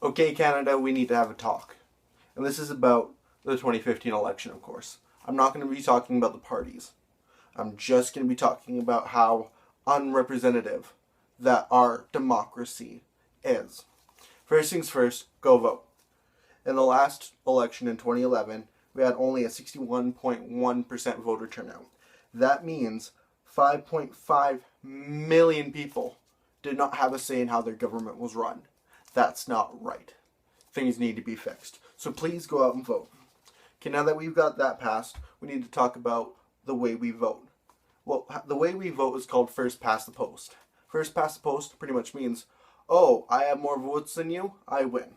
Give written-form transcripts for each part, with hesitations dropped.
Okay, Canada, we need to have a talk. And this is about the 2015 election, of course. I'm not going to be talking about the parties. I'm just going to be talking about how unrepresentative that our democracy is. First things first, go vote. In the last election in 2011, we had only a 61.1% voter turnout. That means 5.5 million people did not have a say in how their government was run. That's not right. Things need to be fixed. So please go out and vote. Okay, now that we've got that passed, we need to talk about the way we vote. Well, the way we vote is called first past the post. First past the post pretty much means, oh, I have more votes than you, I win.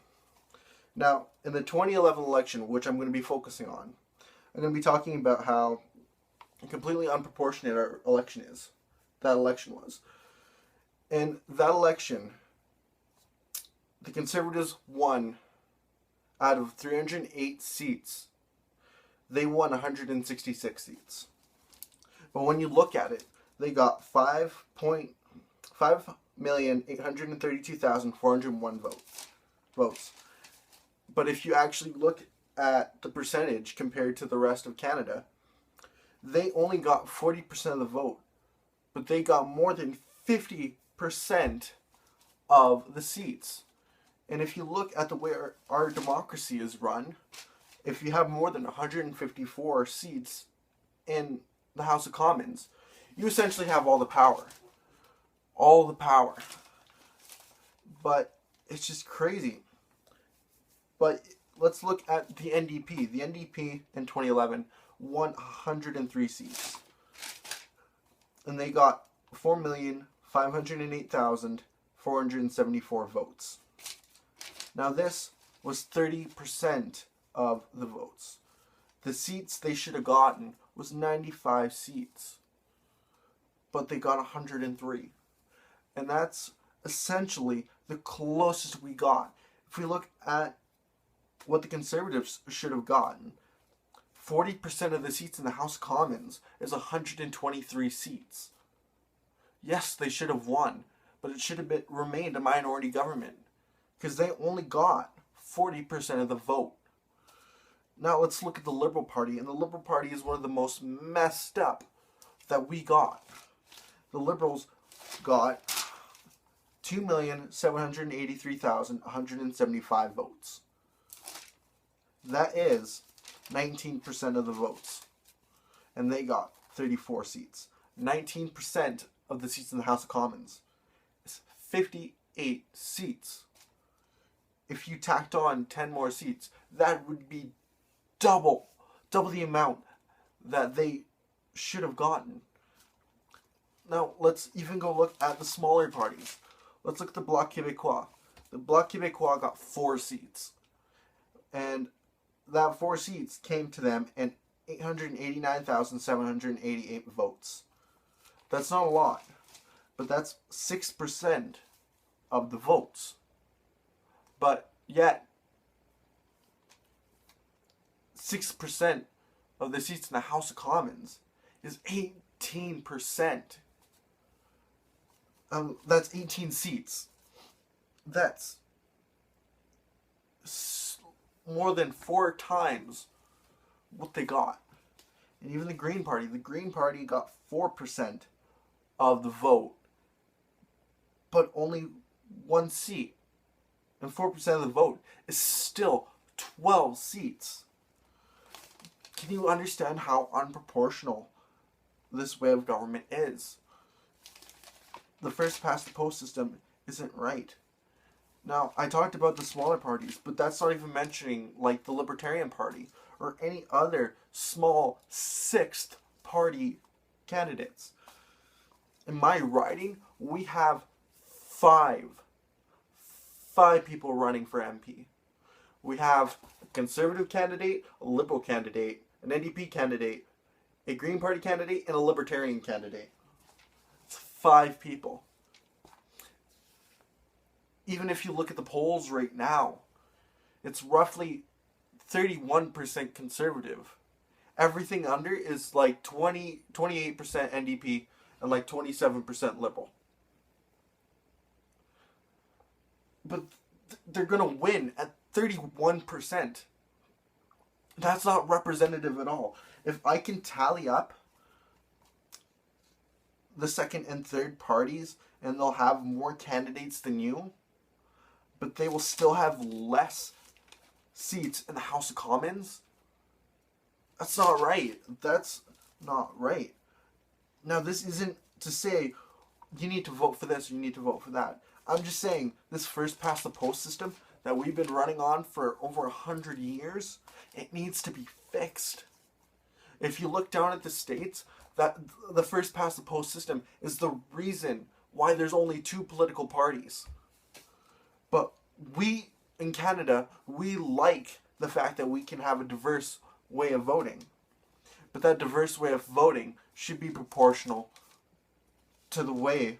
Now, in the 2011 election, which I'm going to be focusing on, I'm going to be talking about how completely unproportionate our election is. That election was. In that election, the Conservatives won out of 308 seats. They won 166 seats. But when you look at it, they got 5,832,401 votes. But if you actually look at the percentage compared to the rest of Canada, they only got 40% of the vote, but they got more than 50% of the seats. And if you look at the way our democracy is run, if you have more than 154 seats in the House of Commons, you essentially have all the power. All the power. But it's just crazy. But let's look at the NDP. The NDP in 2011 won 103 seats. And they got 4,508,474 votes. Now this was 30% of the votes. The seats they should have gotten was 95 seats. But they got 103. And that's essentially the closest we got. If we look at what the Conservatives should have gotten, 40% of the seats in the House of Commons is 123 seats. Yes, they should have won, but it should have remained a minority government because they only got 40% of the vote. Now let's look at the Liberal Party, and the Liberal Party is one of the most messed up that we got. The Liberals got 2,783,175 votes. That is 19% of the votes. And they got 34 seats. 19% of the seats in the House of Commons is 58 seats. If you tacked on 10 more seats, that would be double the amount that they should have gotten. Now, let's even go look at the smaller parties. Let's look at the Bloc Québécois. The Bloc Québécois got 4 seats. And that 4 seats came to them in 889,788 votes. That's not a lot, but that's 6% of the votes. But yet, 6% of the seats in the House of Commons is 18%. That's 18 seats. That's more than 4 times what they got. And even the Green Party got 4% of the vote, but only 1 seat. And 4% of the vote is still 12 seats. Can you understand how unproportional this way of government is? The first past the post system isn't right. Now, I talked about the smaller parties, but that's not even mentioning like the Libertarian Party or any other small 6th party candidates. In my riding, we have 5 people running for MP. We have a Conservative candidate, a Liberal candidate, an NDP candidate, a Green Party candidate, and a Libertarian candidate. It's 5 people. Even if you look at the polls right now, it's roughly 31% Conservative. Everything under is like 28% NDP and like 27% Liberal. But they're going to win at 31%. That's not representative at all. If I can tally up the second and third parties and they'll have more candidates than you, but they will still have less seats in the House of Commons, that's not right. That's not right. Now, this isn't to say you need to vote for this or you need to vote for that. I'm just saying this first past the post system that we've been running on for over 100 years, it needs to be fixed. If you look down at the states, that the first past the post system is the reason why there's only 2 political parties. But we in Canada, we like the fact that we can have a diverse way of voting. But that diverse way of voting should be proportional to the way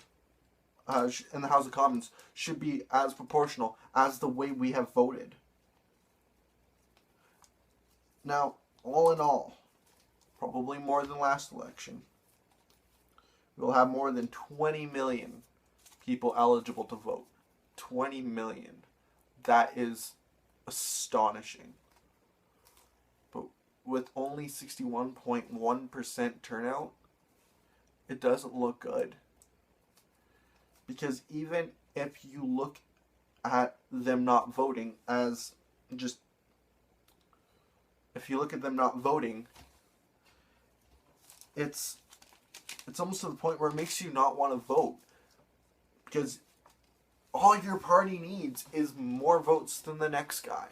in the House of Commons should be as proportional as the way we have voted. Now, all in all, probably more than last election, we'll have more than 20 million people eligible to vote. 20 million. That is astonishing. But with only 61.1% turnout, it doesn't look good. Because even if you look at them not voting as just, if you look at them not voting, it's almost to the point where it makes you not want to vote. Because all your party needs is more votes than the next guy.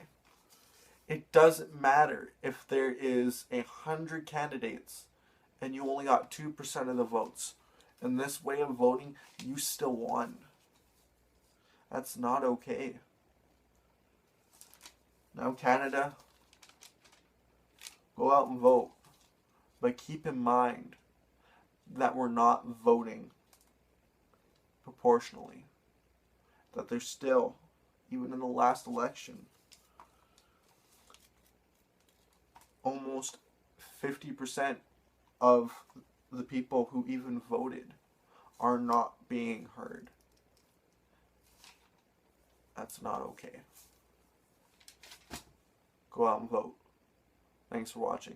It doesn't matter if there is 100 candidates and you only got 2% of the votes. In this way of voting, you still won. That's not okay. Now, Canada, go out and vote. But keep in mind that we're not voting proportionally. That there's still, even in the last election, almost 50% of the people who even voted are not being heard. That's not okay. Go out and vote. Thanks for watching.